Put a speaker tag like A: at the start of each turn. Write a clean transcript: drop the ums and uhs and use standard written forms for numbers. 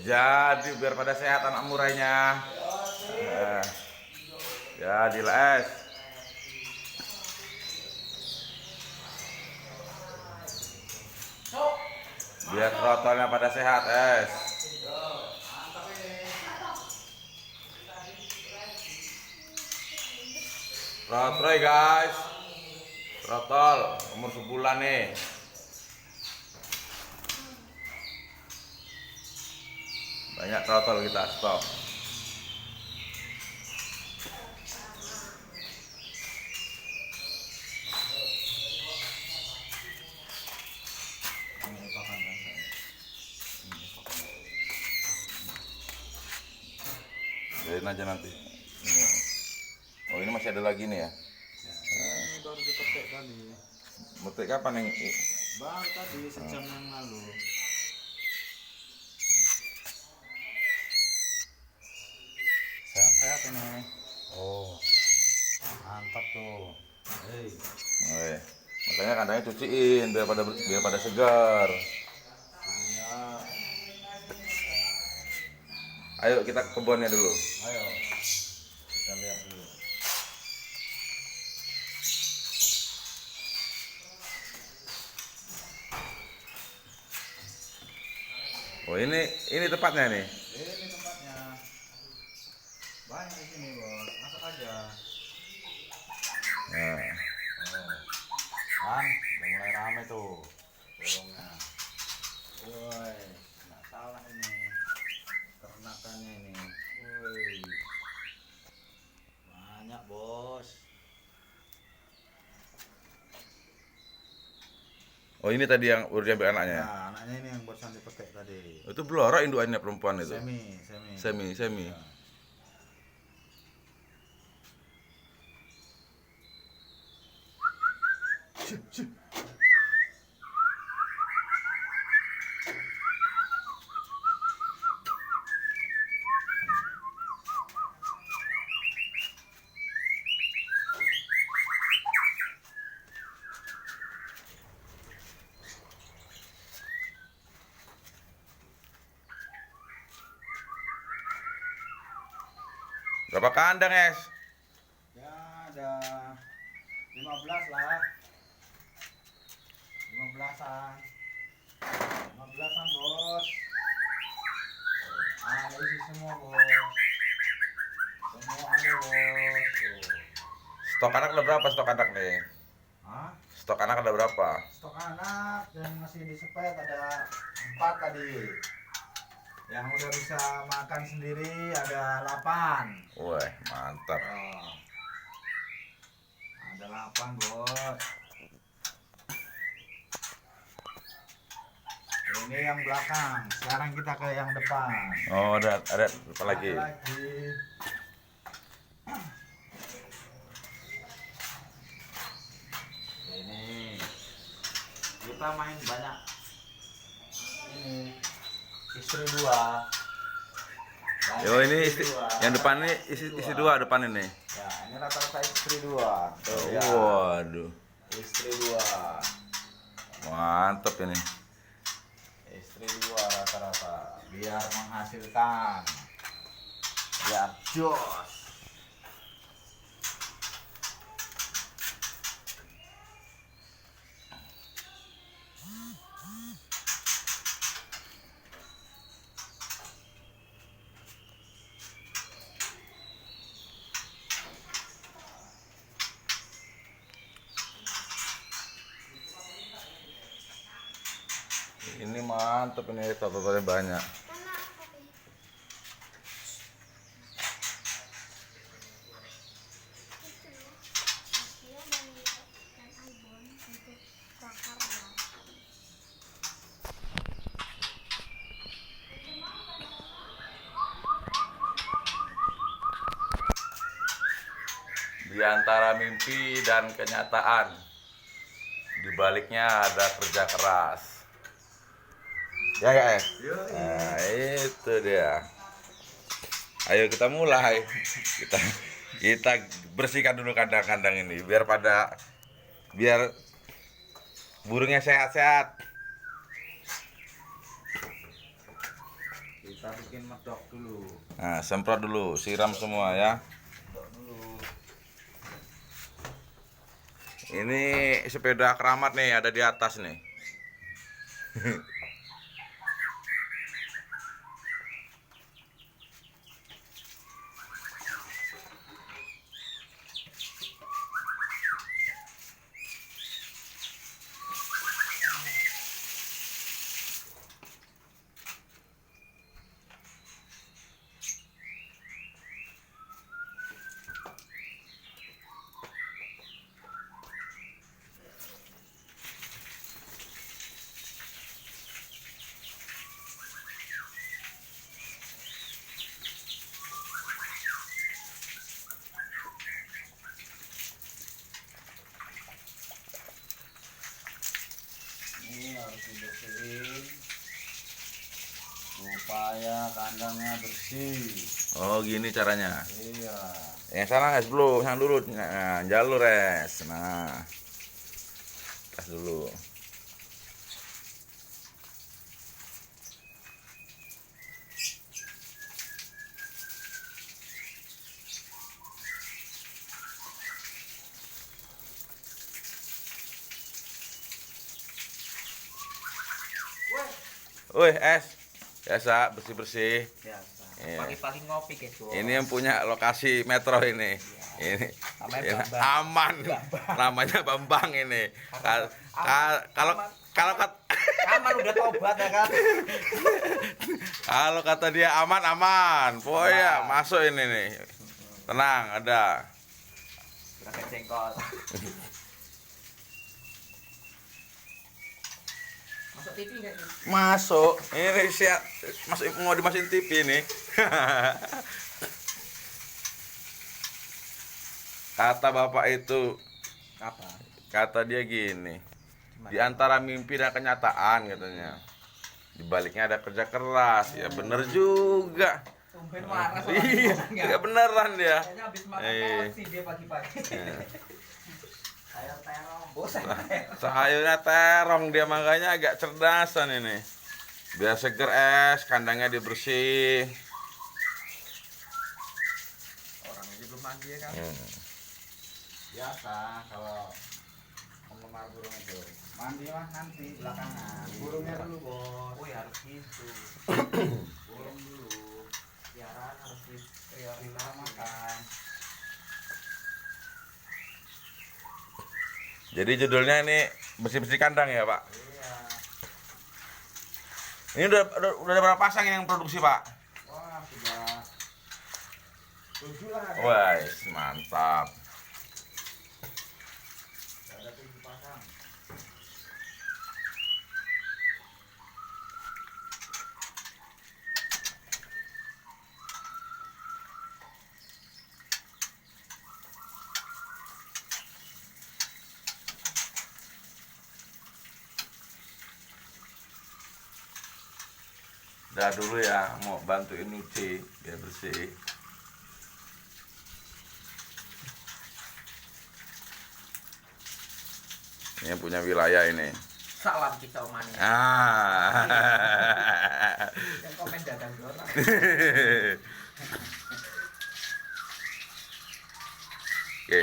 A: Jadi biar pada sehat anak murainya. Jadi lah es. Biar trotolnya pada sehat es. Trotroy guys. Trotol umur sebulan nih. Banyak trotol kita stop. Jadi aja nanti. Oh ini masih ada lagi nih ya?
B: Ini baru dipetik tadi.
A: Metik kapan yang?
B: Baru tadi sejam yang lalu. Sehat-sehat ini. Oh, mantap tuh. Hei.
A: Makanya kandangnya cuciin biar pada segar.
B: Iya.
A: Ayo kita ke kebunnya dulu.
B: Ayo. Kita lihat dulu.
A: Oh ini tempatnya nih.
B: Ini tempatnya. Banyak di sini, Bos. Masuk aja.
A: Nah.
B: Kan, udah mulai rame tuh burungnya. Woi, nggak salah ini ternakannya ini. Woi, banyak bos.
A: Oh ini tadi yang udah diambil anaknya.
B: Nah, anaknya ini yang barusan dipetik tadi.
A: Itu belora indukannya perempuan itu.
B: Semi.
A: Semi.
B: Ya.
A: Berapa kandang es?
B: Ya ada 15 lah. 15-an. 15-an bos. Ada isi semua bos. Semua ada bos. Tuh.
A: Stok anak ada berapa stok anak nih?
B: Hah?
A: Stok anak ada berapa?
B: Stok anak yang masih disepet ada 4 tadi. Yang udah bisa makan sendiri ada 8.
A: Wah mantap.
B: Oh. Ada 8 bos. Ini yang belakang. Sekarang kita ke yang depan.
A: Oh ada apa lagi?
B: Ada lagi. Ini kita main banyak. Ini istri 2.
A: Yo ini yang depan ini isi 2 depan ini.
B: Ya, ini rata-rata istri 2. Tuh, ya.
A: Waduh.
B: Istri 2.
A: Mantap ini.
B: Istri 2 rata-rata biar menghasilkan. Biar jos.
A: Ini mantap ini totalnya banyak. Di antara mimpi dan kenyataan, di baliknya ada kerja keras. Ya guys. Nah, itu dia. Ayo kita mulai. Kita bersihkan dulu kandang-kandang ini biar burungnya sehat-sehat.
B: Kita Kita bikin medok dulu.
A: Nah, semprot dulu, siram semua ya.
B: Medok dulu.
A: Ini sepeda keramat nih, ada di atas nih.
B: Ini harus dibersihin supaya kandangnya bersih.
A: Oh, gini caranya.
B: Iya.
A: Yang sana es dulu, yang dulu. Nah, jalur es. Nah, tes dulu. Woi, es. Biasa bersih-bersih.
B: Biasa.
A: Iya.
C: Pagi-pagi ngopi gitu.
A: Ini yang punya lokasi metro ini. Ini
C: Namanya Bambang.
A: aman. Namanya Bambang ini. Kalau kalau
C: Aman udah tobat ya kan.
A: kalau kata dia aman. Pokoknya masuk ini nih. Tenang, ada.
C: Pakai jengkol. Masuk TV enggak nih?
A: Masuk. Ini siap masuk mau dimasukin TV nih. Kata bapak itu,
C: Apa?
A: kata dia gini, di antara mimpi dan kenyataan katanya, di baliknya ada kerja keras. Ya bener juga.
C: Tumben waras.
A: Iya beneran dia.
C: Kayaknya habis makan
A: Eh.
C: KFC dia pagi-pagi. Sayur terong. Bosan.
A: Sayurnya terong dia, makanya agak cerdasan ini. Biar seger es, kandangnya dibersih.
C: Orang aja belum mandi ya kan.
B: Biasa kalau penggemar burung itu mandi mah nanti belakangan. Burungnya dulu bos.
C: Oh ya harus gitu.
B: Burung dulu.
C: Piaraan harus
B: Kita
C: diprioritas
B: makan.
A: Jadi judulnya ini bersih-bersih kandang ya Pak.
B: Iya.
A: Ini udah berapa pasang yang produksi Pak?
B: Wah sudah 7 lah.
A: Wah mantap.
B: Ada 7 pasang.
A: Udah dulu ya, mau bantuin nyuci biar bersih. Ini yang punya wilayah ini.
C: Salam kicau mania. Yang komen dadang doang.
A: Oke.